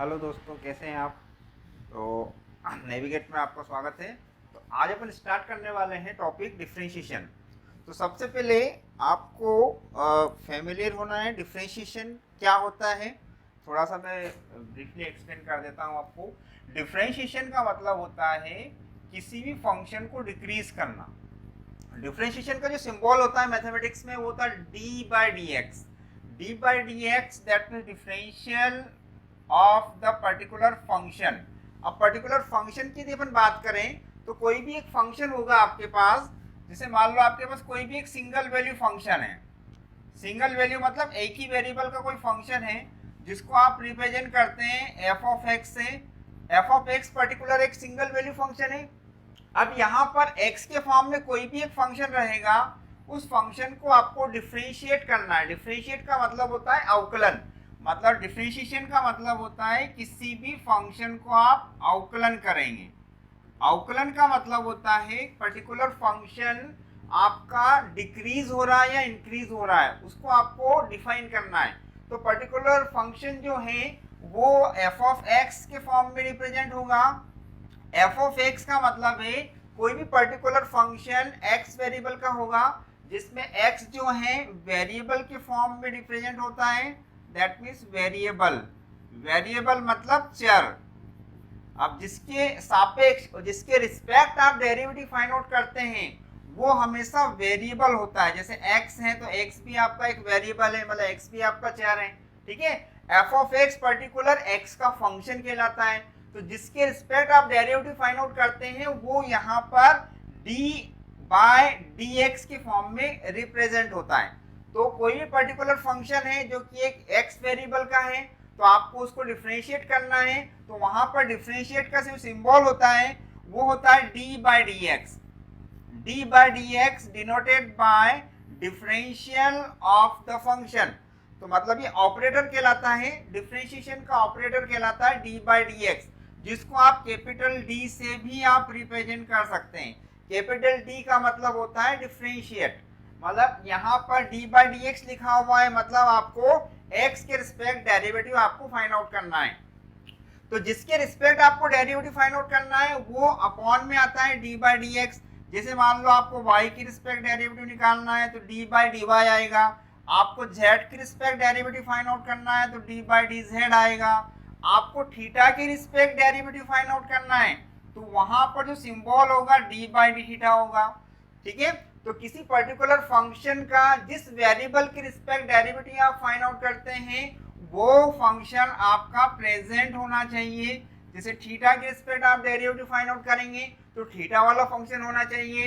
Hello दोस्तों, कैसे हैं आप। तो नेविगेट में आपका स्वागत है। तो आज अपन स्टार्ट करने वाले हैं टॉपिक डिफरेंशिएशन। तो सबसे पहले आपको फेमिलियर होना है डिफरेंशिएशन क्या होता है। थोड़ा सा मैं ब्रीफली एक्सप्लेन कर देता हूँ आपको। डिफरेंशिएशन का मतलब होता है किसी भी फंक्शन को डिक्रीज करना। डिफरेंशिएशन का जो सिंबल होता है मैथमेटिक्स में वो होता है D by D x. D by D x that mean differential of the particular function. अब पर्टिकुलर फंक्शन की यदि अपन बात करें तो कोई भी एक फंक्शन होगा आपके पास। जैसे मान लो आपके पास कोई भी एक सिंगल वैल्यू फंक्शन है। सिंगल वैल्यू मतलब एक ही वेरिएबल का कोई फंक्शन है जिसको आप रिप्रेजेंट करते हैं एफ ऑफ एक्स से। एफ ऑफ एक्स पर्टिकुलर एक सिंगल वैल्यू फंक्शन है। अब यहाँ पर x के फॉर्म में कोई भी एक फंक्शन रहेगा, उस फंक्शन को आपको डिफरेंशिएट करना है। डिफरेंशिएट का मतलब होता है अवकलन। मतलब डिफरेंशिएशन का मतलब होता है किसी भी फंक्शन को आप अवकलन करेंगे। अवकलन का मतलब होता है पर्टिकुलर फंक्शन आपका डिक्रीज हो रहा है या इंक्रीज हो रहा है, उसको आपको डिफाइन करना है। तो पर्टिकुलर फंक्शन जो है वो एफ ऑफ एक्स के फॉर्म में रिप्रेजेंट होगा। एफ ऑफ एक्स का मतलब है कोई भी पर्टिकुलर फंक्शन एक्स वेरिएबल का होगा जिसमें एक्स जो है वेरिएबल के फॉर्म में रिप्रेजेंट होता है। That means variable. वेरिएबल मतलब चर। अब जिसके सापेक्ष और जिसके रिस्पेक्ट आप डेरिवेटिव फाइंड आउट करते हैं वो हमेशा वेरिएबल होता है। जैसे x है तो x भी आपका एक वेरिएबल है, मतलब x भी आपका चर है। ठीक है। F of x particular x का फंक्शन कहलाता है। तो जिसके रिस्पेक्ट आप डेरिवेटिव फाइंड आउट करते हैं वो यहाँ पर d बाय डी एक्स के फॉर्म में रिप्रेजेंट होता है। तो कोई भी पर्टिकुलर फंक्शन है जो कि एक x वेरिएबल का है तो आपको उसको डिफरेंशिएट करना है। तो वहां पर डिफरेंशिएट का जो सिंबल होता है वो होता है d by d x. d by d x denoted by differential of the function. तो मतलब ये ऑपरेटर कहलाता है, डिफरेंशिएशन का ऑपरेटर कहलाता है d बाय डी एक्स, जिसको आप कैपिटल D से भी आप रिप्रेजेंट कर सकते हैं। कैपिटल D का मतलब होता है डिफरेंशिएट। मतलब यहाँ पर d बाय डी एक्स लिखा हुआ है, मतलब आपको x के रिस्पेक्ट डेरिवेटिव आपको फाइंड आउट करना है। तो जिसके रिस्पेक्ट आपको डेरिवेटिव फाइंड आउट करना है वो अपॉन में आता है d बाय डी एक्स। जैसे मान लो आपको y की रिस्पेक्ट डेरिवेटिव निकालना है तो d बाय डी वाई आएगा। आपको z की रिस्पेक्ट डेरिवेटिव फाइंड आउट करना है तो d बाय डी जेड आएगा। आपको थीटा की रिस्पेक्ट डेरिवेटिव फाइंड आउट करना है तो वहां पर जो सिंबल होगा d बाय डी थीटा होगा। ठीक है। तो किसी पर्टिकुलर फंक्शन का जिस वेरिएबल की रिस्पेक्ट डेरिवेटिव आप फाइंड आउट करते हैं वो फंक्शन आपका प्रेजेंट होना चाहिए। जैसे थीटा के रिस्पेक्ट आप डेरिवेटिव फाइंड आउट करेंगे तो थीटा वाला फंक्शन होना चाहिए।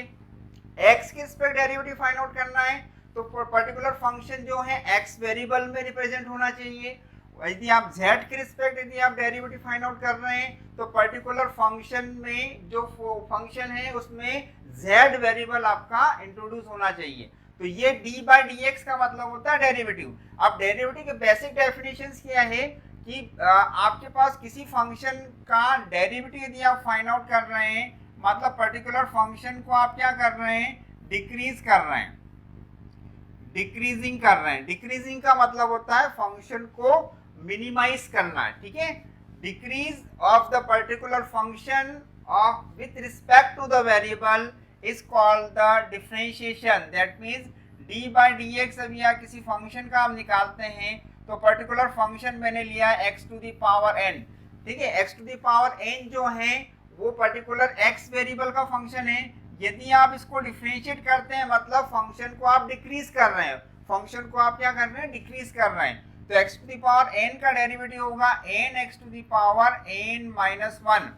एक्स के रिस्पेक्ट डेरिवेटिव फाइंड आउट करना है तो पर्टिकुलर फंक्शन जो है एक्स वेरिएबल में रिप्रेजेंट होना चाहिए। यदि आप z के रिस्पेक्ट यदि आप डेरिवेटिव फाइंड आउट कर रहे हैं तो पर्टिकुलर फंक्शन में जो फंक्शन है उसमें z वेरिएबल आपका इंट्रोड्यूस होना चाहिए। तो ये d बाय डी एक्स का मतलब होता है डेरिवेटिव। अब डेरिवेटिव के बेसिक डेफिनेशंस क्या है कि आपके पास किसी फंक्शन का डेरिवेटिव यदि आप फाइंड आउट कर रहे हैं मतलब पर्टिकुलर फंक्शन को आप क्या कर रहे हैं, डिक्रीज कर रहे हैं, डिक्रीजिंग कर रहे हैं। डिक्रीजिंग का मतलब होता है फंक्शन को मिनिमाइज करना है। ठीक है। Decrease of the particular function of with respect to the variable is called the differentiation. That means d by d x. अभी यहाँ किसी फंक्शन का हम निकालते हैं तो पर्टिकुलर फंक्शन मैंने लिया है x to the power n। ठीक है। x to the power n जो है वो पर्टिकुलर x वेरिएबल का फंक्शन है। यदि आप इसको डिफरेंशिएट करते हैं मतलब फंक्शन को आप डिक्रीज कर रहे हैं, फंक्शन को आप क्या कर रहे हैं, डिक्रीज कर रहे हैं। तो x to the power n का डेरिवेटिव होगा n x to the power n minus 1।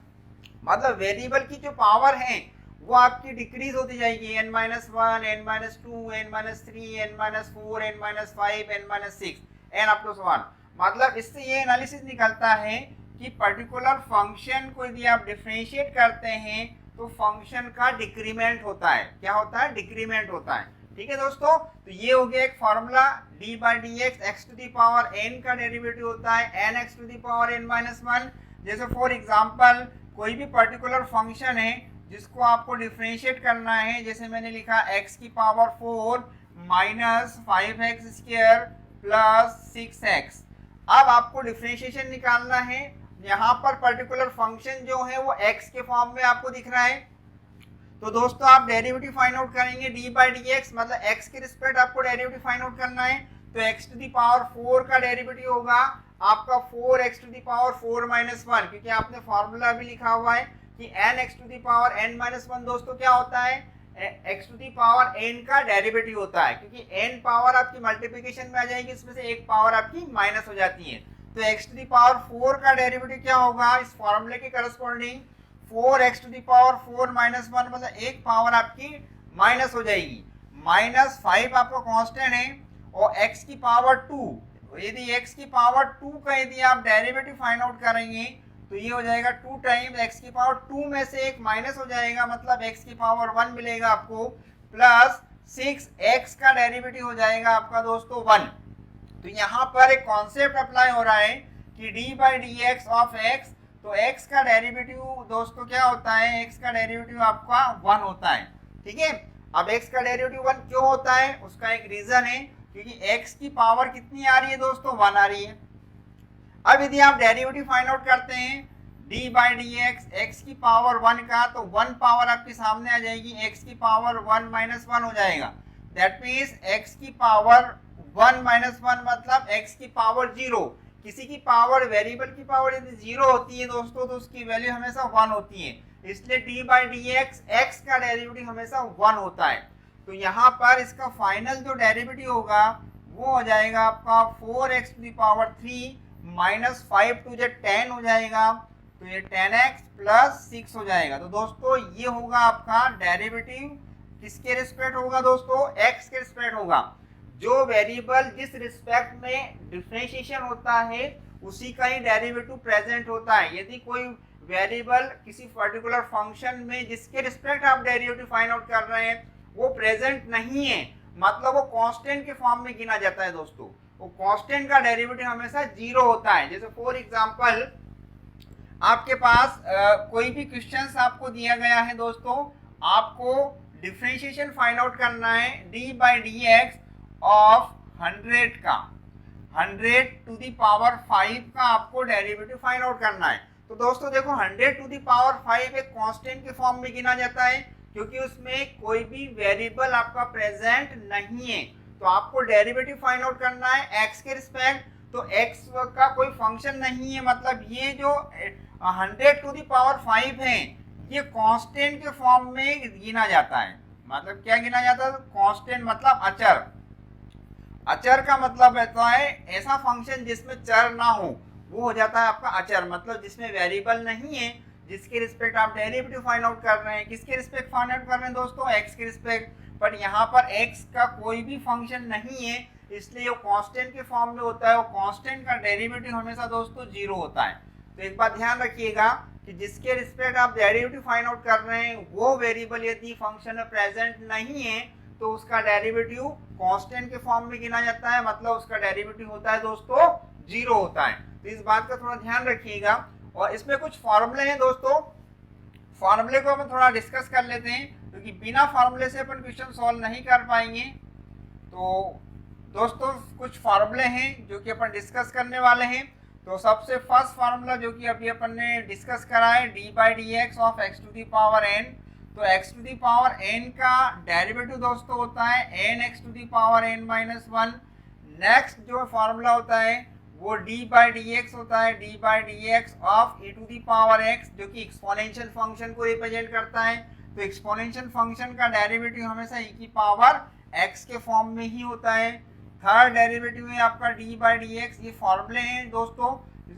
मतलब वेरिएबल की जो पावर है वो आपकी डिक्रीज होती जाएगी, n minus 1, n minus 2, n minus 3, n minus 4, n minus 5, n minus 6, n up to 1। मतलब इससे ये एनालिसिस निकलता है कि पर्टिकुलर फंक्शन को यदि आप डिफरेंशिएट करते हैं तो फंक्शन का डिक्रीमेंट होता है। क्या होता है, डिक्रीमेंट होता है। ठीक है दोस्तों। तो ये हो गया एक formula d by D x. X to the power n का डेरिवेटिव होता है n x to the power n minus 1। जैसे फॉर एग्जांपल कोई भी पर्टिकुलर फंक्शन है जिसको आपको डिफरेंशिएट करना है, जैसे मैंने लिखा x की power 4 minus 5x square plus 6x। अब आपको डिफरेंशिएशन निकालना है यहाँ पर पर्टिकुलर फंक्शन जो है वो x के फॉर्म में आपको दिख रहा है। तो दोस्तों आप डेरिवेटिव फाइंड आउट करेंगे डी बाई डी एक्स, मतलब x के रिस्पेक्ट आपको डेरिवेटिव फाइंड आउट करना है। तो x टू दी पावर 4 का डेरिवेटिव होगा आपका 4x to the power 4 minus 1, क्योंकि आपने फॉर्मूला भी लिखा हुआ है कि nx to the power n minus 1 दोस्तों क्या होता है, x to the power n का डेरिवेटिव होता है, क्योंकि n पावर आपकी मल्टीप्लिकेशन में आ जाएगी, इसमें से एक पावर आपकी माइनस हो जाती है। तो x टू दी पावर 4 का डेरिवेटिव क्या होगा इस फॉर्मूले के corresponding 4x to the power 4 minus 1, मतलब एक पावर आपकी माइनस हो जाएगी। माइनस 5 आपका कांस्टेंट है और x की पावर 2, यदि x की पावर 2 का यदि आप डेरिवेटिव फाइंड आउट करेंगे तो ये हो जाएगा 2 टाइम्स x की पावर 2 में से एक माइनस हो जाएगा, मतलब x की पावर 1 मिलेगा आपको, प्लस 6x का डेरिवेटिव हो जाएगा आपका दोस्तों 1। तो यहाँ पर एक कॉन्सेप्ट अप्लाई हो रहा है कि D by D X of x, तो x का डेरिवेटिव दोस्तों क्या होता है, x का डेरिवेटिव आपका 1 होता है। ठीक है, अब x का डेरिवेटिव 1 क्यों होता है, उसका एक रीजन है, क्योंकि x की पावर कितनी आ रही है दोस्तों 1 आ रही है। अब यदि आप डेरिवेटिव फाइंड आउट करते हैं D by D x x की पावर 1 का, तो 1 पावर आपके सामने आ जाएगी, x की पावर 1 माइनस 1 हो जाएगा। दैट मीन्स x की पावर 1 माइनस 1 मतलब x की पावर 0। किसी की पावर, वेरिएबल की पावर यदि 0 होती है दोस्तों तो उसकी वैल्यू हमेशा 1 होती है, इसलिए D by D x x का डेरिवेटिव हमेशा 1 होता है। तो यहाँ पर इसका फाइनल जो डेरिवेटिव होगा वो हो जाएगा आपका 4x to the power 3 minus 5 to the 10 हो जाएगा, तो ये 10x प्लस 6 हो जाएगा। तो दोस्तों ये होगा आपका डेरिवेटिव, किसके रिस्पेक्ट होगा दोस्तों, x के रिस्पेक्ट होगा। जो वेरिएबल जिस रिस्पेक्ट में डिफरेंशिएशन होता है उसी का ही डेरिवेटिव प्रेजेंट होता है। यदि कोई वेरिएबल किसी पर्टिकुलर फंक्शन में जिसके रिस्पेक्ट आप डेरिवेटिव फाइंड आउट कर रहे हैं वो प्रेजेंट नहीं है, मतलब वो कांस्टेंट के फॉर्म में गिना जाता है दोस्तों, वो कांस्टेंट का डेरिवेटिव हमेशा 0 होता है। जैसे फॉर एग्जांपल आपके पास कोई भी क्वेश्चंस आपको दिया गया है दोस्तों, आपको डिफरेंशिएशन फाइंड आउट करना है D by D X of 100 का, 100 टू दी पावर 5 का आपको डेरिवेटिव फाइंड आउट करना है। तो दोस्तों देखो 100 टू दी पावर 5 एक कांस्टेंट के फॉर्म में गिना जाता है, क्योंकि उसमें कोई भी वेरिएबल आपका प्रेजेंट नहीं है। तो आपको डेरिवेटिव फाइंड आउट करना है x के रिस्पेक्ट, तो x का कोई फंक्शन नहीं है, मतलब ये जो 100 टू दी पावर 5 है ये कांस्टेंट के फॉर्म में गिना जाता है। मतलब क्या गिना जाता है, कांस्टेंट मतलब अचर। अचर का मतलब रहता है ऐसा फंक्शन जिसमें चर ना हो, वो हो जाता है आपका अचर, मतलब जिसमें वेरिएबल नहीं है, जिसके रिस्पेक्ट आप डेरिवेटिव फाइंड आउट कर रहे हैं। किसके रिस्पेक्ट फाइंड आउट कर रहे हैं दोस्तों, x के रिस्पेक्ट, बट यहाँ पर x का कोई भी फंक्शन नहीं है, इसलिए वो कांस्टेंट के फॉर्म में होता है। वो कांस्टेंट का डेरिवेटिव हमेशा दोस्तों 0 होता है। तो एक बात ध्यान रखिएगा कि जिसके रिस्पेक्ट आप डेरिवेटिव फाइंड आउट कर रहे हैं वो वेरिएबल यदि फंक्शन में प्रेजेंट नहीं है तो उसका डेरिवेटिव कांस्टेंट के फॉर्म में गिना जाता है, मतलब उसका डेरिवेटिव होता है दोस्तों 0 होता है। तो इस बात का थोड़ा ध्यान रखिएगा। और इसमें कुछ फॉर्मूले हैं दोस्तों, फॉर्मूले को अपन थोड़ा डिस्कस कर लेते हैं, क्योंकि बिना फॉर्मूले से अपन क्वेश्चन सॉल्व नहीं कर पाएंगे। तो दोस्तों कुछ फॉर्मूले हैं जो कि अपन डिस्कस करने वाले हैं। तो सबसे फर्स्ट फार्मूला जो कि अभी अपन ने डिस्कस करा है D by D X of X to the power N, तो X to the power N का डेरिवेटिव दोस्तों होता है N X to the power N minus 1। Next जो फार्मूला होता है वो डी बाई डी एक्स होता है, D by D X of E to the power X, जो कि एक्सपोनेंशियल फंक्शन को रिप्रेजेंट करता है। तो एक्सपोनेंशियल फंक्शन का डेरिवेटिव हमेशा ई की पावर एक्स के फॉर्म में ही होता है। थर्ड डेरिवेटिव है आपका डी बाई डी एक्स। ये फॉर्मूले हैं दोस्तों,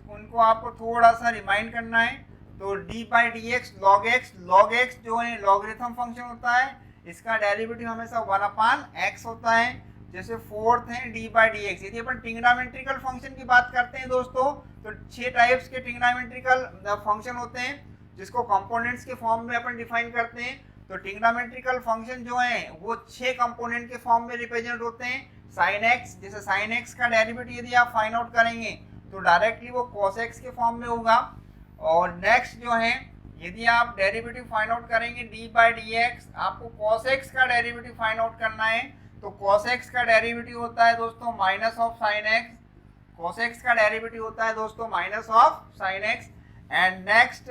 उनको आपको थोड़ा सा रिमाइंड करना है। तो D by D x log x जो है लॉगरिथम फंक्शन होता है, इसका डेरिवेटिव हमेशा 1/x होता है। जैसे फोर्थ है डी बाई डी एक्स। यदि अपन ट्रिग्नोमेट्रिकल फंक्शन की बात करते हैं दोस्तों, तो 6 टाइप्स के ट्रिग्नोमेट्रिकल फंक्शन होते हैं जिसको कंपोनेंट्स के फॉर्म में अपन डिफाइन करते हैं। तो ट्रिग्नोमेट्रिकल फंक्शन जो है वो 6 कंपोनेंट के फॉर्म में रिप्रेजेंट होते हैं। साइन एक्स, जैसे साइन एक्स का डेरिवेटिव यदि आप फाइंड आउट करेंगे तो डायरेक्टली वो कॉस एक्स के फॉर्म में होगा। और नेक्स्ट जो है यदि आप डेरिवेटिव फाइंड आउट करेंगे डी बाई डी एक्स, आपको कॉस एक्स का डेरिवेटिव फाइंड आउट करना है। तो कॉस एक्स का डेरिवेटिव होता है दोस्तों minus of sine x. Cos x का डेरिवेटिव होता है दोस्तों minus of sine x. And next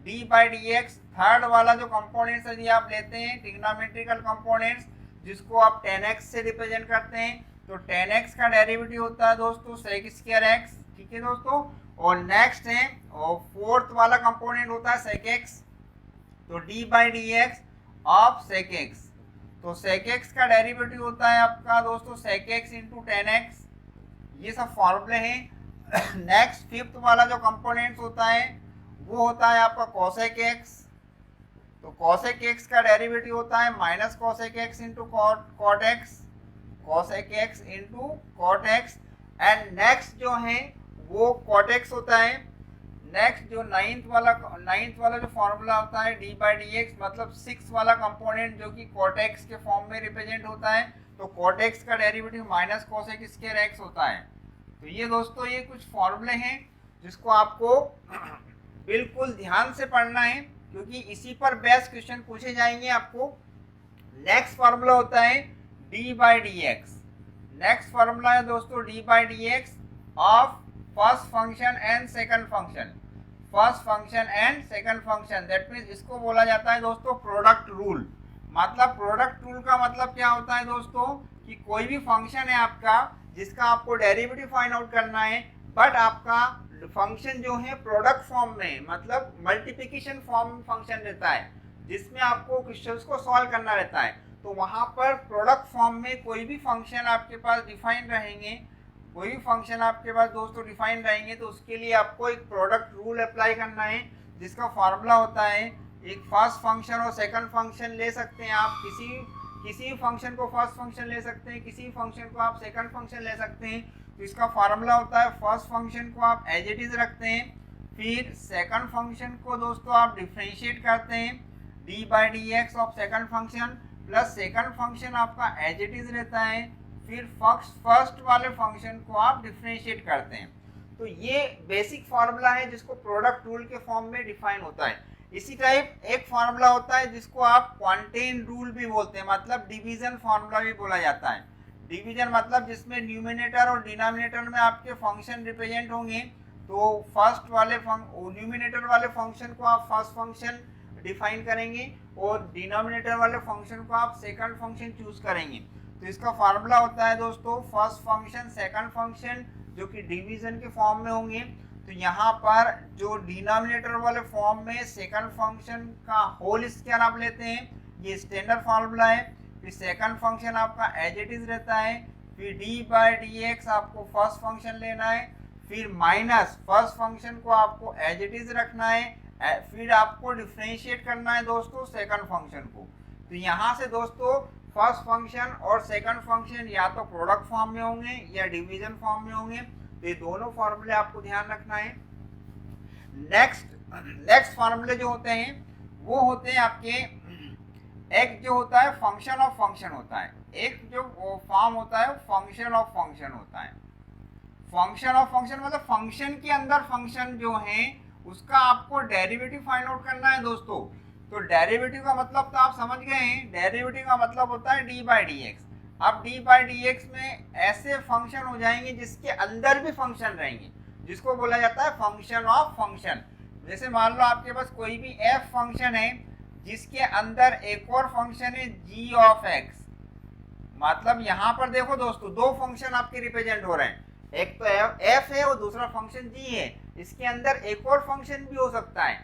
D by D x, third वाला जो कंपोनेंट्स यदि आप लेते हैं ट्रिग्नोमेट्रिकल कंपोनेंट्स जिसको आप 10x से रिप्रेजेंट करते हैं, तो 10x का डेरिवेटिव होता है दोस्तों sec स्क्वायर x, ठीक है दोस्तों। और नेक्स्ट है और फोर्थ वाला कंपोनेंट होता है sec x, तो d by D X of sec x, तो sec x का डेरिवेटिव होता है आपका दोस्तों sec x इंटू 10x, ये सब फॉर्मूले हैं। नेक्स्ट फिफ्थ वाला जो कंपोनेंट्स होता है वो होता है आपका cosec x, तो cosec x का डेरिवेटिव होता है minus cosec x into cot x, cosec x into cot x। And next जो है वो cot x होता है। नेक्स्ट जो नाइन्थ वाला जो फॉर्मूला होता है d बाई डी एक्स, मतलब सिक्स वाला कंपोनेंट जो कि cot x के फॉर्म में रिप्रेजेंट होता है, तो cot x का derivative minus cosec square x होता है। तो ये दोस्तों ये कुछ फॉर्मूले हैं जिसको आपको बिल्कुल ध्यान से पढ़ना है, क्योंकि इसी पर बेस्ट क्वेश्चन पूछे जाएंगे आपको। नेक्स्ट फार्मूला होता है D by D x. Next formula है दोस्तों D by D X of first function and second function, first function and second function, that means इसको बोला जाता है दोस्तों प्रोडक्ट रूल। मतलब प्रोडक्ट रूल का मतलब क्या होता है दोस्तों कि कोई भी फंक्शन है आपका जिसका आपको डेरिवेटिव फाइंड आउट करना है, बट आपका फंक्शन जो है प्रोडक्ट फॉर्म में, मतलब मल्टीप्लिकेशन फॉर्म फंक्शन रहता है जिसमें आपको क्वेश्चंस को सॉल्व करना रहता है, तो वहां पर प्रोडक्ट फॉर्म में कोई भी फंक्शन आपके पास डिफाइन रहेंगे, कोई भी फंक्शन आपके पास दोस्तों डिफाइन रहेंगे, तो उसके लिए आपको एक प्रोडक्ट रूल अप्लाई करना है जिसका फार्मूला होता है, एक फर्स्ट फंक्शन और सेकंड फंक्शन ले सकते हैं आप, किसी फंक्शन को फर्स्ट फंक्शन ले सकते हैं, किसी फंक्शन को आप सेकंड फंक्शन ले सकते हैं। तो इसका फार्मूला होता है फर्स्ट फंक्शन को आप एज इट इज रखते हैं, फिर सेकंड फंक्शन को दोस्तों आप डिफरेंशिएट करते हैं D by D X of second function, plus second function आपका एज इट इज रहता है, फिर फर्स्ट वाले फंक्शन को आप डिफरेंशिएट करते हैं। तो ये बेसिक फार्मूला है जिसको प्रोडक्ट रूल के फॉर्म में डिफाइन होता है। इसी टाइप एक फार्मूला होता है जिसको आप क्वांटेन रूल भी बोलते हैं, मतलब डिवीजन फार्मूला भी बोला जाता है। डिवीजन मतलब जिसमें न्यूमिनेटर और डिनोमिनेटर में आपके फंक्शन रिप्रेजेंट होंगे, तो फर्स्ट वाले न्यूमिनेटर वाले फंक्शन को आप फर्स्ट फंक्शन डिफाइन करेंगे और डिनोमिनेटर वाले फंक्शन को आप सेकंड फंक्शन चूज करेंगे। तो इसका फार्मूला होता है दोस्तों फर्स्ट फंक्शन सेकंड फंक्शन जो कि डिवीजन के फॉर्म में होंगे। तो यहाँ पर जो डिनोमिनेटर वाले फॉर्म में सेकंड फंक्शन का होल स्क्वायर आप लेते हैं, ये स्टैंडर्ड फार्मूला है। फिर सेकंड फंक्शन आपका एज इट इज रहता है, फिर डी बाई डी एक्स आपको फर्स्ट फंक्शन लेना है, फिर माइनस फर्स्ट फंक्शन को आपको एज इट इज रखना है, फिर आपको डिफरेंशिएट करना है दोस्तों सेकंड फंक्शन को। तो यहाँ से दोस्तों फर्स्ट फंक्शन और सेकंड फंक्शन या तो प्रोडक्ट फॉर्म में होंगे या डिवीजन फॉर्म में होंगे, तो ये दोनों फॉर्मूले आपको ध्यान रखना है। नेक्स्ट फॉर्मूले जो होते हैं वो होते हैं आपके, एक जो होता है फंक्शन ऑफ फंक्शन होता है, एक जो फॉर्म होता है फंक्शन ऑफ फंक्शन होता है। फंक्शन ऑफ फंक्शन मतलब फंक्शन के अंदर फंक्शन जो है उसका आपको डेरिवेटिव फाइंड आउट करना है दोस्तों। तो डेरिवेटिव का मतलब तो आप समझ गए हैं, डेरिवेटिव का मतलब होता है डी बाई डी एक्स। अब डी बाई डी एक्स में ऐसे फंक्शन हो जाएंगे जिसके अंदर भी फंक्शन रहेंगे, जिसको बोला जाता है फंक्शन ऑफ फंक्शन। जैसे मान लो आपके पास कोई भी एफ फंक्शन है जिसके अंदर एक और फंक्शन है जी ऑफ एक्स, मतलब यहाँ पर देखो दोस्तों दो फंक्शन आपके रिप्रेजेंट हो रहे हैं, एक तो एफ है और दूसरा फंक्शन जी है, इसके अंदर एक और फंक्शन भी हो सकता है,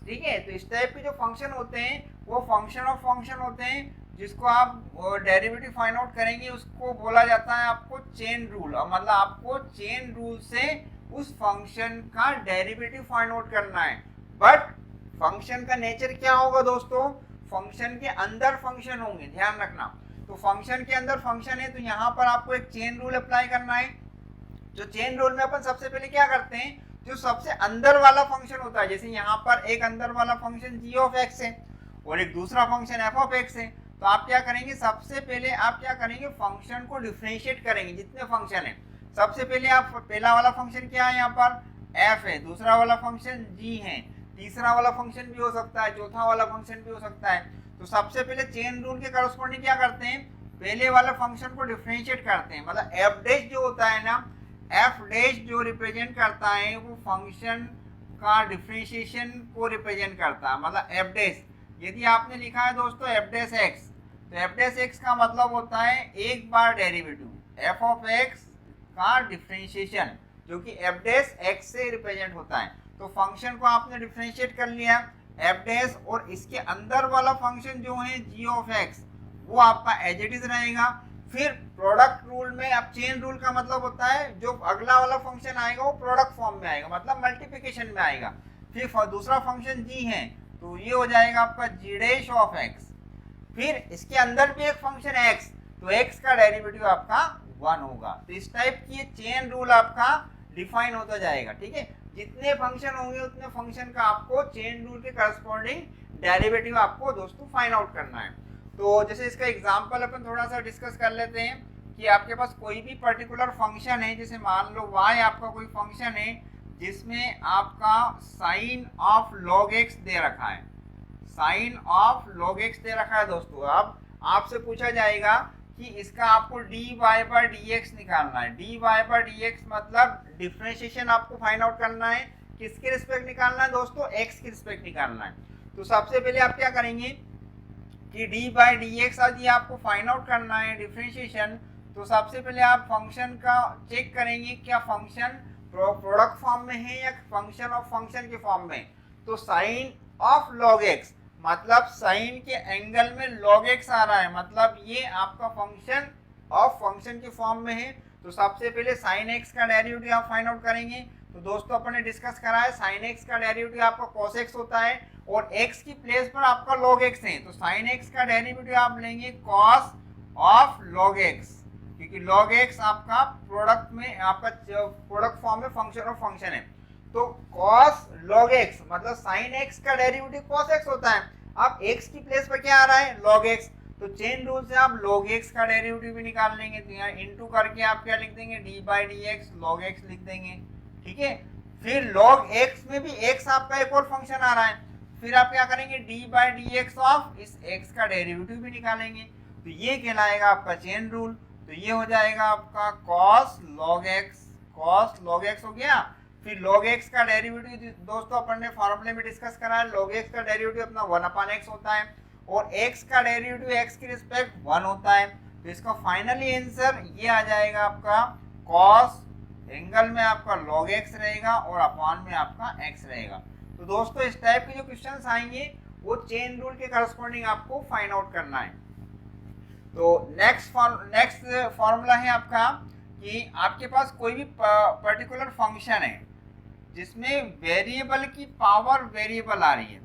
ठीक है। तो इस टाइप के जो फंक्शन होते हैं वो फंक्शन ऑफ फंक्शन होते हैं, जिसको आप डेरिवेटिव फाइंड आउट करेंगे उसको बोला जाता है आपको चेन रूल, और मतलब आपको चेन रूल से उस फंक्शन का डेरिवेटिव फाइंड आउट करना है। बट फंक्शन का नेचर क्या होगा दोस्तों, फंक्शन के अंदर फंक्शन होंगे, ध्यान रखना। तो फंक्शन के अंदर फंक्शन है तो यहाँ पर आपको एक चेन रूल अप्लाई करना है। जो चेन रूल में अपन सबसे पहले क्या करते हैं, जो सबसे अंदर वाला फंक्शन होता है, जैसे यहाँ पर एक अंदर वाला फंक्शन जी ऑफ एक्स है और एक दूसरा फंक्शन एफ ऑफ एक्स है, तो आप क्या करेंगे, सबसे पहले आप क्या करेंगे, फंक्शन को डिफरेंशिएट करेंगे जितने फंक्शन है। सबसे पहले आप पहला वाला फंक्शन क्या है, यहाँ पर एफ है, दूसरा वाला फंक्शन जी है, तीसरा वाला फंक्शन भी हो सकता है, चौथा वाला फंक्शन भी हो सकता है। तो सबसे पहले चेन रूल के करस्पॉन्डिंग क्या करते हैं, पहले वाले फंक्शन को डिफरेंशिएट करते हैं। मतलब एफ डैश जो होता है ना, एफ डैश जो रिप्रेजेंट करता है वो फंक्शन का डिफरेंशिएशन को रिप्रेजेंट करता है, मतलब एफ डैश। यदि आपने लिखा है दोस्तों एफ डैश एक्स, तो एफ डैश एक्स का मतलब होता है एक बार डेरिवेटिव एफ ऑफ एक्स का डिफरेंशिएशन, जो कि एफ डैश एक्स से रिप्रेजेंट होता है। तो फंक्शन को आपने डिफरेंशिएट कर लिया एफ डैश, और इसके अंदर वाला फंक्शन जो है जी ऑफ एक्स वो आपका एज इट इज रहेगा। फिर प्रोडक्ट रूल में, अब चेन रूल का मतलब होता है जो अगला वाला फंक्शन आएगा वो प्रोडक्ट फॉर्म में आएगा, मतलब मल्टीप्लिकेशन में आएगा। फिर दूसरा फंक्शन जी है तो ये हो जाएगा आपका जी डैश ऑफ एक्स। फिर इसके अंदर भी एक फंक्शन एक्स, तो एक्स का डेरिवेटिव आपका 1 होगा। तो इस टाइप की चेन रूल आपका डिफाइन होता जाएगा, ठीक है। जितने फंक्शन होंगे उतने फंक्शन का आपको चेन रूल के करस्पॉन्डिंग डेरिवेटिव आपको दोस्तों फाइंड आउट करना है। तो जैसे इसका एग्जांपल अपन थोड़ा सा डिस्कस कर लेते हैं कि आपके पास कोई भी पर्टिकुलर फंक्शन है, जैसे मान लो y आपका कोई फंक्शन है जिसमें आपका साइन ऑफ लॉग एक्स दे रखा है, साइन ऑफ लॉग एक्स दे रखा है दोस्तों। अब आपसे पूछा जाएगा कि इसका आपको dy बाय dx निकालना है। dy बाय dx मतलब डिफरेंशिएशन आपको फाइंड आउट करना है। किसके रिस्पेक्ट निकालना है दोस्तों? x के रिस्पेक्ट निकालना है। तो सबसे पहले आप क्या करेंगे कि dy बाय dx यदि आपको फाइंड आउट करना है डिफरेंशिएशन, तो सबसे पहले आप फंक्शन का चेक करेंगे क्या फंक्शन प्रोडक्ट फॉर्म में है या फंक्शन ऑफ फंक्शन के फॉर्म में। तो साइन ऑफ लॉग एक्स मतलब साइन के एंगल में लॉग एक्स आ रहा है, मतलब ये आपका फंक्शन ऑफ फंक्शन के फॉर्म में है। तो सबसे पहले साइन एक्स का डेरिवेटिव आप फाइंड आउट करेंगे। तो दोस्तों अपन ने डिस्कस करा है साइन एक्स का डेरिवेटिव आपका cos x होता है और x की प्लेस पर आपका log x है, तो साइन x का डेरिवेटिव आप लेंगे cos ऑफ log x, क्योंकि log x आपका प्रोडक्ट में, आपका प्रोडक्ट फॉर्म में फंक्शन ऑफ फंक्शन है। तो cos log x मतलब साइन x का डेरिवेटिव cos x होता है। अब x की प्लेस पर क्या आ रहा है? log x। तो चेन रूल से आप log x का डेरिवेटिव भी निकाल लेंगे। तो यहाँ इनटू करके आप क्या लिख देंगे? d by dx log x लिख देंगे, ठीक है। फिर log x में भी x आपका एक और फंक्शन आ रहा है, फिर आप क्या करेंगे? d बाई dx ऑफ इस x का डेरिवेटिव भी निकालेंगे। तो ये कहलाएगा आपका चेन रूल। तो ये हो जाएगा आपका cos log x हो गया। फिर log x का डेरिवेटिव दोस्तों अपन ने फॉर्मूले में डिस्कस करा है, log x का डेरिवेटिव अपना 1/x होता है और x का डेरिवेटिव x की रिस्पेक्ट 1 होता है। तो इसका फाइनली आंसर ये आ जाएगा आपका cos एंगल में आपका log x रहेगा और अपॉन में आपका x रहेगा। तो दोस्तों इस टाइप के जो क्वेश्चंस आएंगे वो चेन रूल के करस्पॉन्डिंग आपको फाइंड आउट करना है। तो नेक्स्ट फॉर्मूला है आपका कि आपके पास कोई भी पर्टिकुलर फंक्शन है जिसमें वेरिएबल की पावर वेरिएबल आ रही है,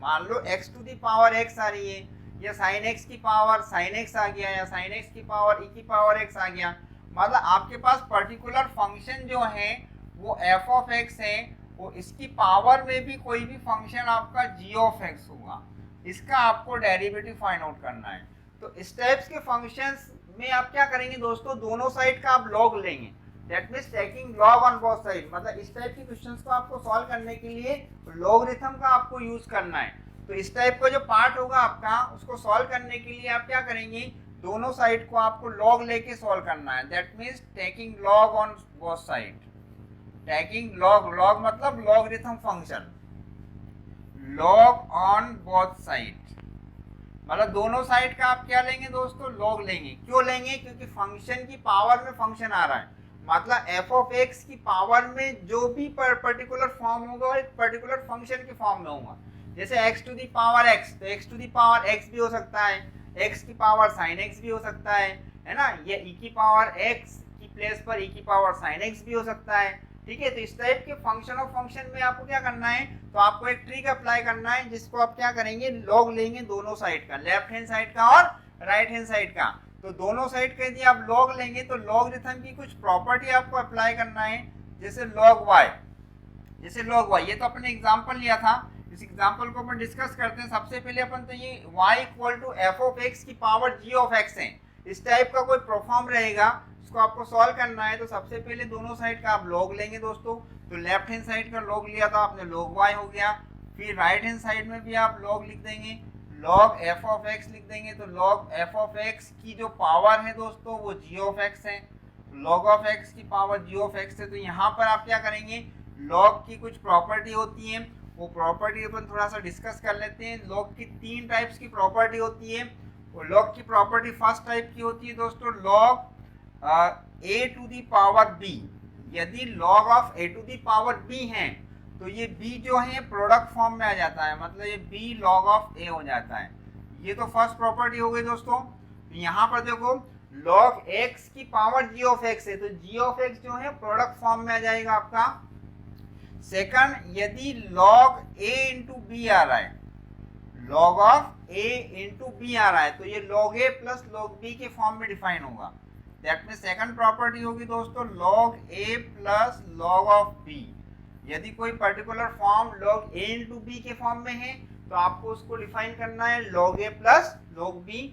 मान लो x to the power x आ रही है, या साइन x की पावर साइन x आ गया, या साइन x की पावर e की पावर x आ गया। मतलब आपके पास पर्टिकुलर फंक्शन जो है वो f ऑफ x है, वो इसकी पावर में भी कोई भी फंक्शन आपका g ऑफ x होगा, इसका आपको डेरिवेटिव फाइंड आउट करना है। तो इस टाइप्स के फंक्शंस में आप क्या करेंगे दोस्तों? दोनों साइड का आप लॉग लेंगे, that means taking log on both side. मतलब इस टाइप के क्वेश्चंस को आपको सॉल्व करने के लिए लॉगरिथम का आपको यूज करना है। तो इस टाइप का जो पार्ट होगा आपका, उसको सॉल्व करने के लिए आप क्या करेंगे? दोनों साइड को आपको लॉग लेके सॉल्व करना है, that means taking log on both side. Taking log मतलब logarithm function, log on both side मतलब दोनों साइड का आप क्या लेंगे दोस्तों? लॉग लेंगे। क्यों लेंगे? क्योंकि फंक्शन की पावर में फंक्शन आ रहा है, मतलब f ऑफ x की पावर में जो भी पर्टिकुलर फॉर्म होगा एक पर्टिकुलर फंक्शन के फॉर्म में होगा। जैसे x to the power x, तो x to the power x भी हो सकता है, x की पावर sin x भी हो सकता है ना, ये e की पावर x की प्लेस पर e की पावर sin x भी हो सकता है, ठीक है। तो इस टाइप के फंक्शन ऑफ फंक्शन में आपको क्या करना है? तो आपको एक ट्रिक अप्लाई करना है, जिसको आप क्या करेंगे? लॉग लेंगे दोनों साइड का, लेफ्ट हैंड साइड का और राइट हैंड साइड का। तो दोनों साइड का यदि आप लॉग लेंगे तो लॉगरिथम की कुछ प्रॉपर्टी आपको अप्लाई करना है, जैसे log y। ये तो अपने एग्जांपल लिया था, इस एग्जांपल को अपन डिस्कस करते हैं। सबसे पहले अपन तो ये y equal to f of x की पावर g ऑफ x है, इस टाइप का कोई प्रोफॉर्म रहेगा, इसको आपको सॉल्व करना है। तो सबसे पहले दोनों साइड का आप लॉग लेंगे दोस्तों। तो लेफ्ट हैंड साइड का लॉग लिया था आपने, log y हो गया। फिर राइट हैंड साइड में भी आप लॉग लिख देंगे, log f ऑफ x लिख देंगे। तो log f ऑफ x की जो पावर है दोस्तों वो g ऑफ x है, log ऑफ x की पावर g ऑफ x है। तो यहाँ पर आप क्या करेंगे? लॉग की कुछ प्रॉपर्टी होती है, वो प्रॉपर्टी अपन थोड़ा सा डिस्कस कर लेते हैं। लॉग की 3 टाइप्स की प्रॉपर्टी होती है। वो लॉग की प्रॉपर्टी फर्स्ट टाइप की होती है दोस्तों, log a to the power b। यदि log of a to the power b है तो ये b जो है प्रोडक्ट फॉर्म में आ जाता है, मतलब ये b लॉग ऑफ a हो जाता है। ये तो फर्स्ट प्रॉपर्टी हो गई दोस्तों। यहाँ पर देखो log x की पावर g ऑफ x है, तो g ऑफ x जो है प्रोडक्ट फॉर्म में आ जाएगा आपका। सेकंड, यदि log a इंटू बी आ रहा है, log of a into B आ रहा है, तो ये log a plus log b के फॉर्म में डिफाइन होगा। दैट मीन सेकंड प्रॉपर्टी होगी दोस्तों log a plus log of b। यदि कोई particular form log a into b के फॉर्म में है तो आपको उसको डिफाइन करना है log a plus log b।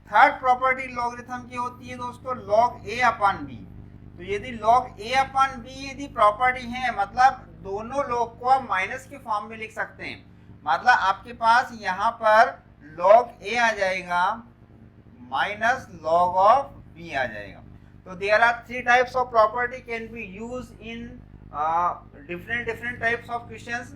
Third property logarithm की होती है दोस्तों log a अपन b। तो यदि log a अपन b यदि प्रॉपर्टी है, मतलब दोनों log को आप माइनस के फॉर्म में लिख सकते हैं। मतलब आपके पास यहाँ पर log a आ जाएगा माइनस log ऑफ b आ जाएगा। तो there are 3 types of property can be use in different types of questions.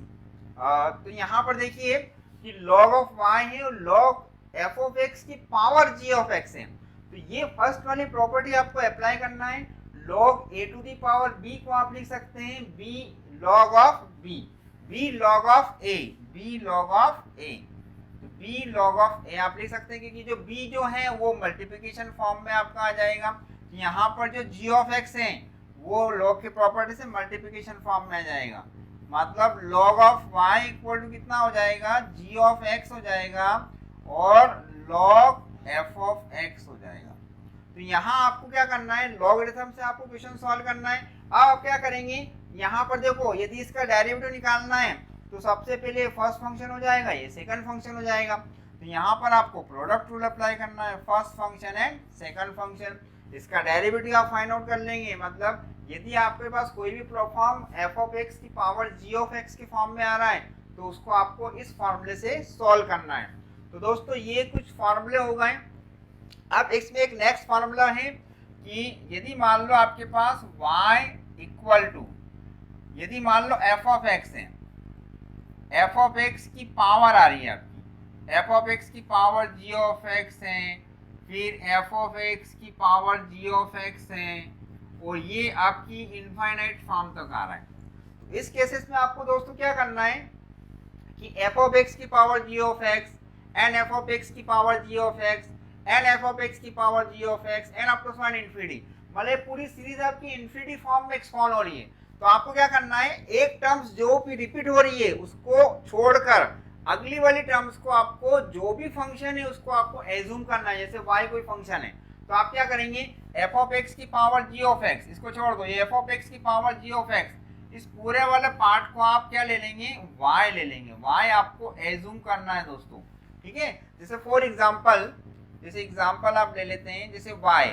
तो यहाँ पर देखिए कि log ऑफ y है और log f ऑफ x की पावर g ऑफ x है। तो ये फर्स्ट वाली प्रॉपर्टी आपको अप्लाई करना है। log a to the power b को आप लिख सकते हैं b log of b, b log of a, b log of a। तो b log ऑफ a आप लिख सकते हैं क्योंकि जो b जो है वो मल्टीप्लिकेशन फॉर्म में आपका आ जाएगा। यहाँ पर जो g ऑफ x है वो log की प्रॉपर्टी से मल्टीप्लिकेशन फॉर्म में आ जाएगा। मतलब log of y equal to कितना हो जाएगा, g ऑफ x हो जाएगा और log f ऑफ x हो जाएगा। तो यहाँ आपको क्या करना है, लॉगरिथम से आपको क्वेश्चन सॉल्व करना है। अब आप क्या करेंगे, यहाँ पर देखो यदि इसका डेरिवेटिव निकालना है तो सबसे पहले फर्स्ट फंक्शन हो जाएगा, ये सेकंड फंक्शन हो जाएगा। तो यहाँ पर आपको प्रोडक्ट रूल अप्लाई करना है, first function and second function. इसका डेरिवेटिव आप फाइंड आउट कर लेंगे। मतलब यदि आपके पास कोई भी फॉर्म f ऑफ x की पावर g ऑफ x के फॉर्म में आ रहा है तो उसको आपको इस फॉर्मूले से सॉल्व करना है। तो दोस्तों ये कुछ फॉर्मूले हो गए। अब इसमें एक नेक्स्ट फॉर्मूला है कि यदि मान लो आपके पास y इक्वल टू, यदि मान लो f ऑफ x है, f ऑफ x की पावर आ रही है आपकी, f ऑफ x की पावर g ऑफ x है, फिर f ऑफ x की पावर g ऑफ x है और ये आपकी इनफाइनाइट फॉर्म तक आ रहा है। तो इस केसेस में आपको दोस्तों क्या करना है कि f ऑफ x की power g of x and f of x की power g of x and f of x की power g of x and up to one infinity, मतलब पूरी सीरीज आपकी इन्फिनिटी फॉर्म में expand हो रही है। तो आपको क्या करना है, एक टर्म्स जो भी रिपीट हो रही है उसको छोड़कर अगली वाली टर्म्स को आपको जो भी फंक्शन है उसको आपको एज्यूम करना है। जैसे y कोई फंक्शन है तो आप क्या करेंगे, f ऑफ x की पावर g ऑफ x, इसको छोड़ दो, ये f ऑफ x की पावर g ऑफ x, इस पूरे वाले पार्ट को आप क्या ले लेंगे, y ले लेंगे। y आपको एज्यूम करना है दोस्तों, ठीक है। जैसे फॉर एग्जांपल, जैसे एग्जांपल आप ले लेते हैं, जैसे y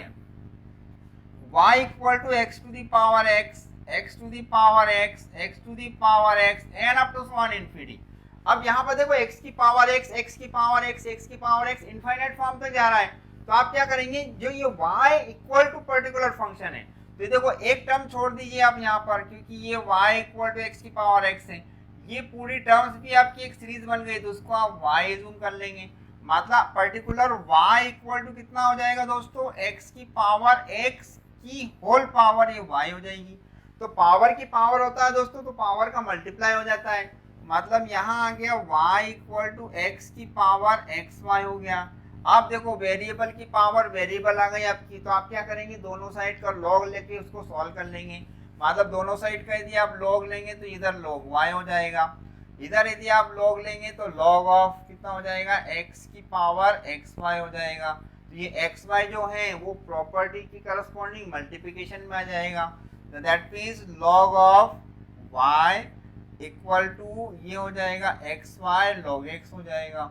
equal to x to the power x, x to the power x, x to the power x and up to one infinity. अब यहाँ पर देखो x की पावर x, x की पावर x, x की पावर x इनफाइनाइट फॉर्म तक जा रहा है। तो आप क्या करेंगे, जो ये y equal to particular function है, तो देखो एक टर्म छोड़ दीजिए आप यहाँ पर, क्योंकि ये y इक्वल टू x की पावर x है, ये पूरी टर्म्स भी आपकी एक सीरीज बन गई, तो उसको आप y एज्यूम कर लेंगे। मतलब पर्टिकुलर y इक्वल टू कितना हो जाएगा दोस्तों, x की पावर x की होल पावर, ये y हो जाएगी। तो पावर की पावर होता है दोस्तों, तो पावर का मल्टीप्लाई हो जाता है। मतलब यहाँ आ गया y इक्वल टू x की पावर xy हो गया। आप देखो वेरिएबल की पावर वेरिएबल आ गई आपकी, तो आप क्या करेंगे, दोनों साइड का लॉग लेके उसको सॉल्व कर लेंगे। मतलब दोनों साइड का यदि आप लॉग लेंगे तो इधर लॉग y हो जाएगा, इधर यदि आप लॉग लेंगे तो लॉग ऑफ कितना हो जाएगा, x की पावर xy हो जाएगा। तो ये xy जो है वो प्रॉपर्टी की करस्पॉन्डिंग मल्टीप्लिकेशन में आ जाएगा। तो that means log of y equal to ये हो जाएगा xy log x हो जाएगा।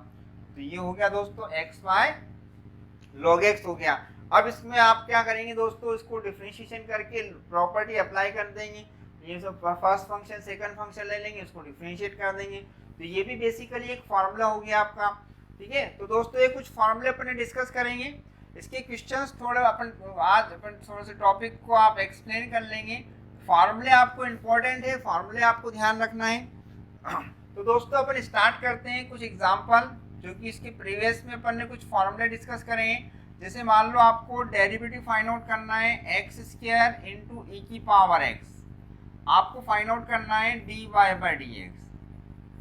तो ये हो गया दोस्तों xy log x हो गया। अब इसमें आप क्या करेंगे दोस्तों, इसको डिफरेंशिएशन करके प्रॉपर्टी अप्लाई कर देंगे। ये सब फर्स्ट फंक्शन सेकंड फंक्शन ले लेंगे, उसको डिफरेंशिएट कर देंगे। तो ये भी बेसिकली एक फार्मूला हो गया आपका, ठीक है। तो दोस्तों ये कुछ फार्मूले अपने डिस्कस करेंगे, इसके क्वेश्चंस थोड़े अपन आज अपन थोड़े से टॉपिक को आप एक्सप्लेन कर लेंगे, फार्मूले आपको इंपॉर्टेंट है, फार्मूले आपको ध्यान रखना है। तो दोस्तों अपन स्टार्ट करते हैं कुछ एग्जांपल, जो कि इसके प्रीवियस में अपन ने कुछ फार्मूले डिस्कस करे हैं। जैसे मान लो आपको डेरिवेटिव फाइंड आउट करना है एक्स स्क्वायर इंटू ई की पावर एक्स, आपको फाइंड आउट करना है D Y by D X.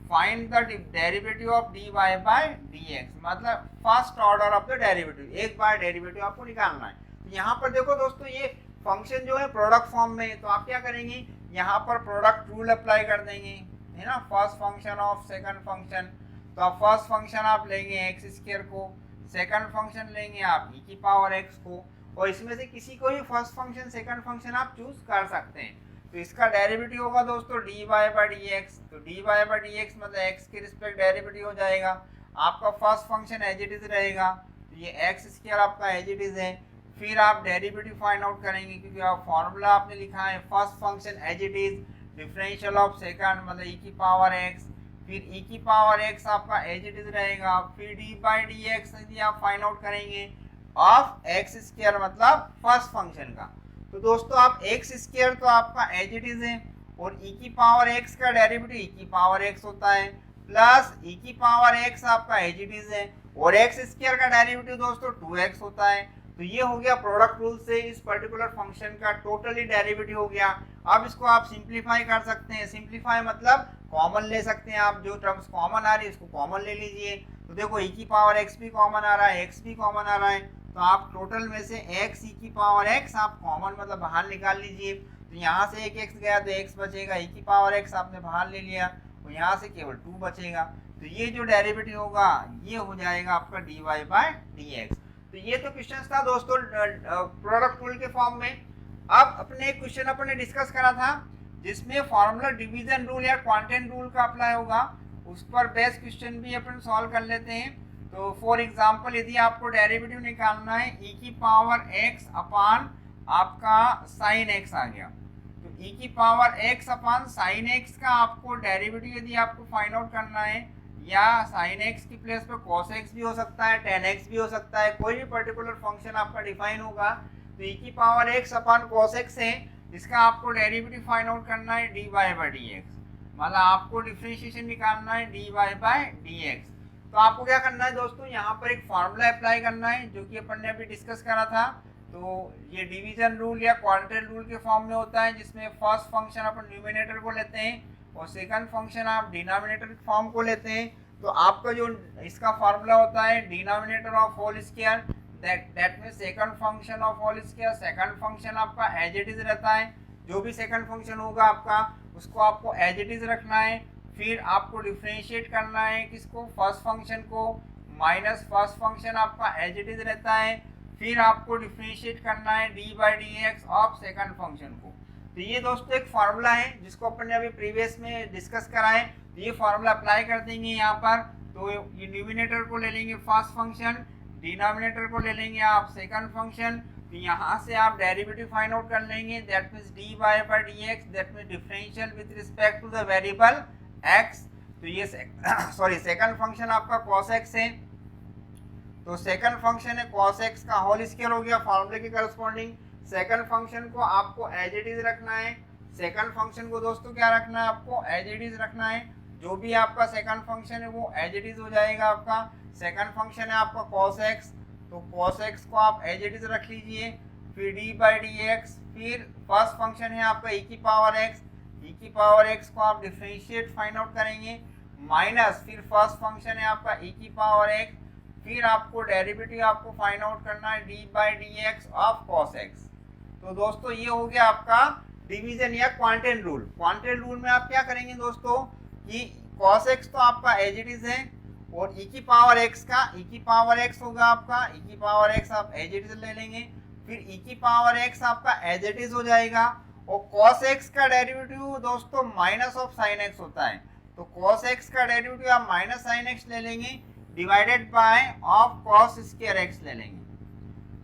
Find the derivative of D Y by D x, मतलब first order of the derivative, एक बार डेरिवेटिव आपको निकालना है। तो यहाँ पर देखो दोस्तों, ये फंक्शन जो है प्रोडक्ट फॉर्म में है, तो आप क्या करेंगे, यहाँ पर प्रोडक्ट रूल अप्लाई कर देंगे, है ना, first function of second function. तो आप फर्स्ट फंक्शन आप लेंगे एक्स स्क्वायर को, सेकंड फंक्शन लेंगे आप ई की पावर एक्स को, और इसमें से किसी को भी फर्स्ट फंक्शन सेकंड फंक्शन आप चूज कर सकते हैं। तो इसका डेरिवेटिव होगा दोस्तों D Y by D x. तो D Y by D x मतलब एक्स के रिस्पेक्ट डेरिवेटिव हो जाएगा। आपका first function as it is रहेगा, तो ये एक्स स्क्वायर आपका एज इट इज है। फिर आप डेरिवेटिव फाइंड आउट करेंगे, क्योंकि आप फॉर्मूला आपने लिखा है first function as it is, differential of second मतलब ई की पावर एक्स, फिर ई की पावर एक्स आपका एज इट इज रहेगा। फिर डी बाई डी एक्स यदि आप फाइंड आउट करेंगे ऑफ एक्स स्क्वायर मतलब फर्स्ट फंक्शन का। तो दोस्तों आप एक्स स्क्वायर तो आपका एज इट इज है, और ई की पावर एक्स का डेरिवेटिव ई की पावर एक्स होता है, प्लस ई की पावर एक्स आपका एज इट इज है, और एक्स स्क्वायर का डेरिवेटिव दोस्तों 2x होता है। तो ये हो गया प्रोडक्ट रूल से इस पर्टिकुलर फंक्शन का टोटली डेरिवेटिव हो गया। अब इसको आप सिंप्लीफाई कर सकते हैं, सिंप्लीफाई मतलब कॉमन ले सकते हैं आप, जो टर्म्स कॉमन आ रही है इसको कॉमन ले लीजिए। तो देखो ई की पावर एक्स भी कॉमन आ रहा है, एक्स भी कॉमन आ रहा है, तो आप टोटल में से एक्स ई की पावर एक्स आप कॉमन मतलब बाहर निकाल लीजिए। तो यहाँ से एक एक्स गया तो एक्स बचेगा, ई की पावर एक्स आपने बाहर ले लिया, और यहाँ से केवल 2 बचेगा। तो ये जो डेरिवेटिव होगा ये हो जाएगा आपका d Y by D x. तो ये तो क्वेश्चन था दोस्तों प्रोडक्ट रूल के फॉर्म में। अब अपने एक क्वेश्चन अपने डिस्कस करा था जिसमें फॉर्मूला डिवीजन रूल या क्वांटेंट रूल का अप्लाई होगा, उस पर बेस्ट क्वेश्चन भी अपन सॉल्व कर लेते हैं। तो फॉर एग्जांपल यदि आपको डेरिवेटिव निकालना है ई की पावर एक्स अपान आपका साइन एक्स आ गया, तो ई की पावर एक्स अपान साइन एक्स का आपको डेरिवेटिव यदि आपको फाइंड आउट करना है, या साइन एक्स की प्लेस पे कॉस एक्स भी हो सकता है, टेन एक्स भी हो सकता है, कोई भी पर्टिकुलर फंक्शन आपका डिफाइन होगा। तो ई की power x upon cos x है, इसका आपको डेरिवेटिव फाइंड आउट करना है D Y by D x, मतलब आपको डिफरेंशिएशन निकालना है D Y by D x. तो आपको क्या करना है दोस्तों, यहाँ पर एक फार्मूला अप्लाई करना है जो कि अपन ने अभी डिस्कस करा था। तो ये डिवीजन रूल या क्वाड्रेंट रूल के फॉर्म में होता है, जिसमें फर्स्ट फंक्शन अपन न्यूमिनेटर को लेते हैं और सेकंड फंक्शन आप डिनोमिनेटर फॉर्म को लेते हैं। तो आपका जो इसका फार्मूला होता है denominator of whole square, that में second function of whole square, second function आपका एज इट इज रहता है, जो भी सेकंड फंक्शन होगा आपका उसको आपको एज इट इज रखना है। फिर आपको डिफरेंशिएट करना है किसको, फर्स्ट फंक्शन को, माइनस फर्स्ट फंक्शन आपका एज इट इज रहता है। फिर आपको डिफरेंशिएट करना है D by D X of second function को। तो ये दोस्तों एक फार्मूला है जिसको अपन ने अभी प्रीवियस में डिस्कस करा है। तो ये फार्मूला अप्लाई कर देंगे यहाँ पर। तो ये न्यूमिनेटर को ले लेंगे फर्स्ट फंक्शन, डिनोमिनेटर को ले लेंगे आप सेकंड फंक्शन। तो यहाँ से आप डेरिवेटिव फाइंड आउट कर लेंगे, that means d Y by D x, that means differential with respect to the variable x. तो ये सेकंड फंक्शन आपका cos x है, तो सेकंड फंक्शन है cos x का होल स्क्वायर हो गया फार्मूले के करस्पॉन्डिंग। सेकंड फंक्शन को आपको एज इट इज रखना है, सेकंड फंक्शन को दोस्तों क्या रखना है, आपको एज इट इज रखना है। जो भी आपका सेकंड फंक्शन है वो एज इट इज हो जाएगा। आपका सेकंड फंक्शन है आपका cos x, तो cos x को आप एज इट इज रख लीजिए। फिर डी बाई डी एक्स, फिर फर्स्ट फंक्शन है आपका ई की पावर एक्स, ई की पावर एक्स को आप डिफरेंशिएट फाइंड आउट करेंगे, माइनस फिर फर्स्ट फंक्शन है आपका ई की पावर एक्स, फिर आपको डेरिवेटिव आपको फाइंड आउट करना है D by D X of cos x। तो दोस्तों ये हो गया आपका डिवीजन या क्वांटेंट रूल। क्वांटेंट रूल में आप क्या करेंगे दोस्तों कि cos x तो आपका एज इट इज है, और ई की पावर एक्स का ई की पावर एक्स होगा आपका, ई की पावर एक्स आप एज इट इज ले लेंगे। फिर ई की पावर एक्स आपका एज इट इज हो जाएगा, और cos x का डेरिवेटिव दोस्तों माइनस ऑफ साइन x होता है। तो cos x का डेरिवेटिव आप माइनस साइन x ले लेंगे, divided by of cos square x ले लेंगे।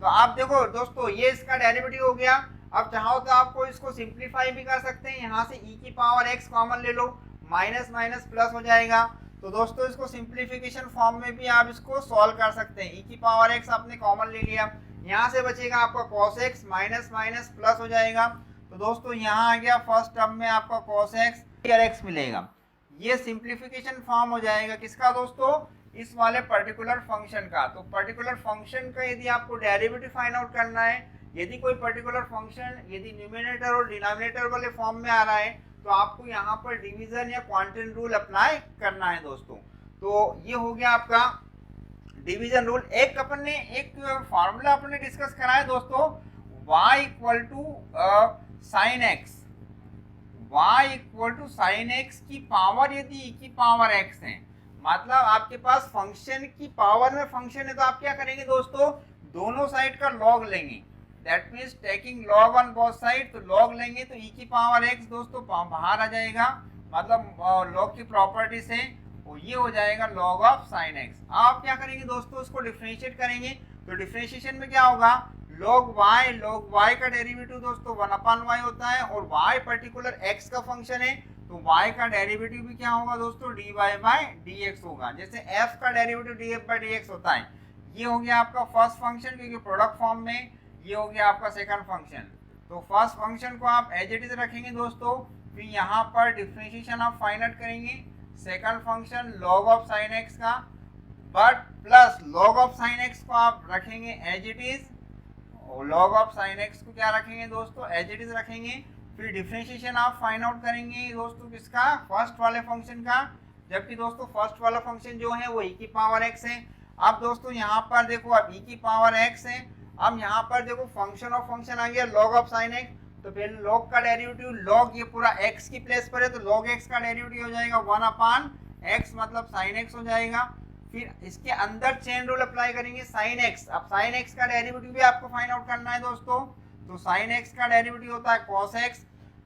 तो आप देखो दोस्तों ये इसका डेरिवेटिव हो गया। अब चाहो तो आपको इसको सिंप्लीफाई भी कर सकते हैं, यहाँ से e की पावर x कॉमन ले लो, माइनस माइनस प्लस हो जाएगा। तो दोस्तों इसको सिंप्लीफिकेशन फॉर्म में भी आप इसको सॉल्व कर सकते हैं। e की पावर x आपने कॉमन ले लिया, यहाँ से बचेगा आपका cos x, minus minus plus हो जाएगा। तो तो दोस्तों यहाँ आ गया फर्स्ट टर्म में आपका cos x और x मिलेगा। ये सिंप्लीफिकेशन फॉर्म हो जाएगा किसका दोस्तों, इस वाले पर्टिकुलर फंक्शन का। तो पर्टिकुलर फंक्शन का यदि आपको डेरिवेटिव फाइंड आउट करना है, यदि कोई पर्टिकुलर फंक्शन यदि न्यूमरेटर और डिनोमिनेटर वाले फॉर्म में आ रहा है, तो आपको यहाँ पर डिवीजन या क्वांटम रूल अप्लाई करना है दोस्तों। तो ये हो गया आपका डिवीजन रूल। एक अपन ने एक फार्मूला अपने डिस्कस करा है दोस्तों, y equal to sine x, y equal to sine x की पावर यदि e की पावर x है, मतलब आपके पास फंक्शन की पावर में फंक्शन है, तो आप क्या करेंगे दोस्तों, दोनों साइड का लॉग लेंगे। That means taking log on both side, तो लॉग लेंगे तो e की पावर x दोस्तों बाहर आ जाएगा, मतलब लॉग की प्रॉपर्टी से वो ये हो जाएगा लॉग ऑफ साइन एक्स। आप क्या करेंगे दोस्तों, उसको डिफरेंशिएट करेंगे, तो डिफरेंशिएशन में क्या होगा, log y का डेरिवेटिव दोस्तों 1/y होता है, और y पर्टिकुलर x का फंक्शन है, तो y का डेरिवेटिव भी क्या होगा दोस्तों, dy/dx होगा। जैसे f का डेरिवेटिव df/dx होता है। ये हो गया आपका फर्स्ट फंक्शन, क्योंकि प्रोडक्ट फॉर्म में। ये हो गया आपका सेकंड फंक्शन। तो फर्स्ट फंक्शन को आप एज इट इज रखेंगे दोस्तों, फिर यहाँ पर डिफरेंशिएशन आप फाइंड आउट करेंगे second function log of sine X का, but plus log of sine X को आप रखेंगे एज इट इज, और log ऑफ साइन एक्स को क्या रखेंगे दोस्तों, एज इट इज रखेंगे। फिर डिफरेंशिएशन आप फाइंड आउट करेंगे दोस्तों किसका, फर्स्ट वाले फंक्शन का, जबकि दोस्तों फर्स्ट वाला फंक्शन जो है वो e की पावर x है। अब दोस्तों यहाँ पर देखो, अब e की पावर x है, अब यहाँ पर देखो फंक्शन ऑफ फंक्शन आ गया log ऑफ साइन एक्स, तो फिर log का डेरिवेटिव, log ये पूरा x की प्लेस पर है, तो log x का डेरिवेटिव हो जाएगा 1/x, मतलब sin x हो जाएगा। फिर इसके अंदर चेन रूल अप्लाई करेंगे sin x। अब sin x का डेरिवेटिव भी आपको फाइंड आउट करना है दोस्तों, तो sin x का डेरिवेटिव होता है cos x,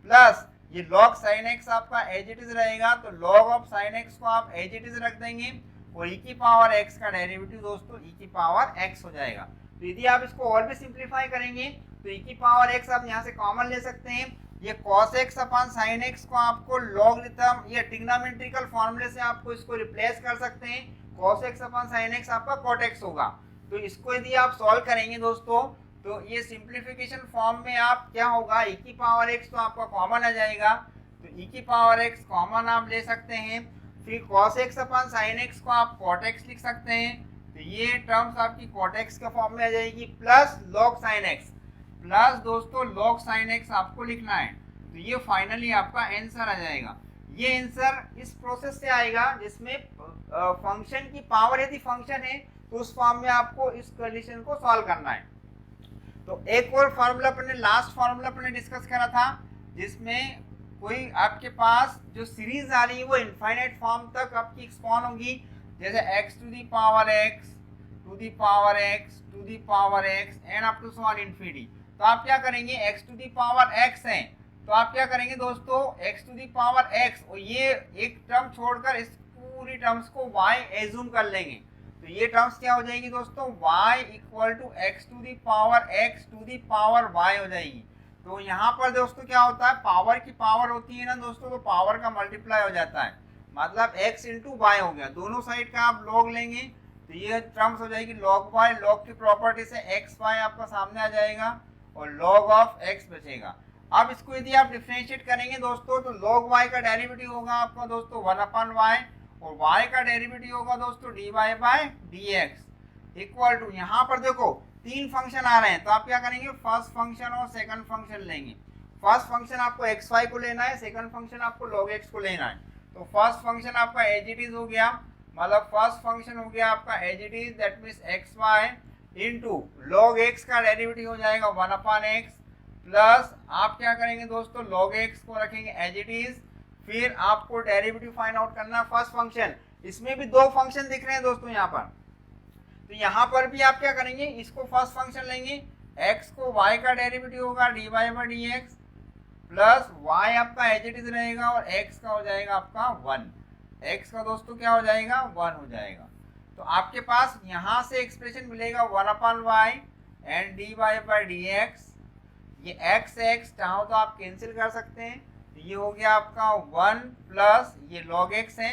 प्लस ये log sin x आपका एज इट इज रहेगा, तो log ऑफ sin x को आप एज इट इज रख देंगे, और e की पावर x का डेरिवेटिव दोस्तों e की पावर x हो जाएगा। तो यदि आप इसको और भी सिंप्लीफाई करेंगे, तो e की पावर x आप यहाँ से कॉमन ले सकते हैं। ये cos x अपन sin x को आपको लॉगरिथम या ट्रिग्नोमेट्रिकल फॉर्मूले से आपको इसको रिप्लेस कर सकते हैं। cos x अपन sin x आपका cot x होगा। तो इसको यदि आप सॉल्व करेंगे दोस्तों, तो ये सिंप्लीफिकेशन फॉर्म में आप क्या होगा, e की पावर x तो आपका कॉमन आ जाएगा, तो e की पावर x कॉमन आप ले सकते हैं। फिर cos x अपन sin x को आप cot x लिख सकते हैं, तो ये टर्म्स आपकी cot x के फॉर्म में आ जाएगी, plus log sin x, plus दोस्तों log sin x आपको लिखना है, तो ये फाइनली आपका आंसर आ जाएगा। ये आंसर इस प्रोसेस से आएगा जिसमें फंक्शन की पावर यदि फंक्शन है, तो उस फॉर्म में आपको इस कंडीशन को सॉल्व करना है। तो एक और फार्मूला अपने लास्ट फार्मूला अपने डिस्कस करा था, जिसमें कोई आपके पास जो सीरीज आ रही है वो इनफाइनाइट फॉर्म तक आपकी एक्सपांड होगी, जैसे x to the power x to the power x to the power x and up to so on infinity. तो आप क्या करेंगे, x to the power x है, तो आप क्या करेंगे दोस्तों, x to the power x, और ये एक टर्म छोड़कर इस पूरी टर्म्स को y एज्यूम कर लेंगे, तो ये टर्म्स क्या हो जाएगी दोस्तों, y equal to x to the power x to the power y हो जाएगी। तो यहाँ पर दोस्तों क्या होता है, पावर की पावर होती है ना दोस्तों, तो पावर का मल्टीप्लाई हो जाता है, मतलब x इंटू वाई हो गया। दोनों साइड का आप लॉग लेंगे, तो ये टर्म्स हो जाएगी log y, log की प्रॉपर्टी से x y आपका सामने आ जाएगा, और log ऑफ x बचेगा। अब इसको यदि आप डिफरेंशिएट करेंगे दोस्तों, तो log y का डेरिवेटिव होगा आपका दोस्तों 1/y, और y का डेरिवेटिव होगा दोस्तों dy/dx इक्वल टू, यहाँ पर देखो तीन फंक्शन आ रहे हैं, तो आप क्या करेंगे, फर्स्ट फंक्शन और सेकंड फंक्शन लेंगे। फर्स्ट फंक्शन आपको xy को लेना है, सेकंड फंक्शन आपको log x को लेना है। तो फर्स्ट फंक्शन आपका एज इट इज हो गया, मतलब फर्स्ट फंक्शन हो गया आपका as it is, that means xy into log x का डेरिवेटिव हो जाएगा 1/x, प्लस आप क्या करेंगे दोस्तों, log x को रखेंगे एज इट इज। फिर आपको डेरिवेटिव फाइंड आउट करना है फर्स्ट फंक्शन। इसमें भी दो फंक्शन दिख रहे हैं दोस्तों यहाँ पर, तो यहाँ पर भी आप क्या करेंगे, इसको फर्स्ट फंक्शन लेंगे, x को y का डेरिवेटिव होगा dy/dx, प्लस y आपका एज इट इज रहेगा, और x का हो जाएगा आपका 1, x का दोस्तों क्या हो जाएगा, 1 हो जाएगा। तो आपके पास यहाँ से एक्सप्रेशन मिलेगा 1/y एंड dy/dx, ये x चाहो तो आप कैंसिल कर सकते हैं, तो ये हो गया आपका 1 प्लस ये log x है,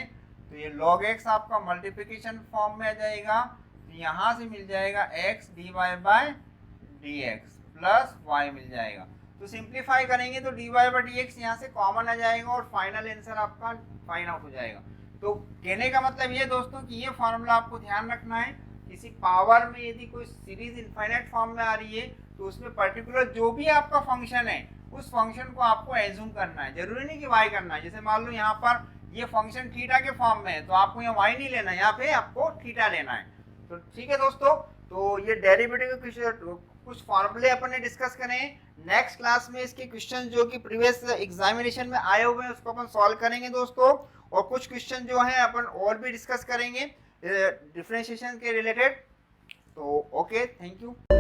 तो ये log x आपका मल्टीप्लिकेशन फॉर्म में आ जाएगा, तो यहाँ से मिल जाएगा x dy/dx प्लस y मिल जाएगा। तो सिंप्लीफाई करेंगे तो dy बाई डी एक्स यहाँ से कॉमन आ जाएगा और फाइनल आंसर आपका फाइंड आउट हो जाएगा। तो कहने का मतलब ये दोस्तों कि ये फॉर्मूला आपको ध्यान रखना है, किसी पावर में यदि कोई सीरीज इनफाइनाइट फॉर्म में आ रही है तो उसमें पर्टिकुलर जो भी आपका फंक्शन है उस फंक्शन को आपको एज्यूम करना है, जरूरी नहीं कि वाई करना है। जैसे मान लो यहाँ पर ये फंक्शन थीटा के फॉर्म में है तो आपको यहाँ वाई नहीं लेना है, यहाँ पे आपको थीटा लेना है। तो ठीक है दोस्तों, तो ये डेरिवेटिव के कुछ फॉर्मूले अपन ने डिस्कस करें। नेक्स्ट क्लास में इसके क्वेश्चन जो कि प्रीवियस एग्जामिनेशन में आए हुए हैं उसको अपन सॉल्व करेंगे दोस्तों, और कुछ क्वेश्चन जो हैं अपन और भी डिस्कस करेंगे डिफरेंशिएशन के रिलेटेड। तो ओके, थैंक यू।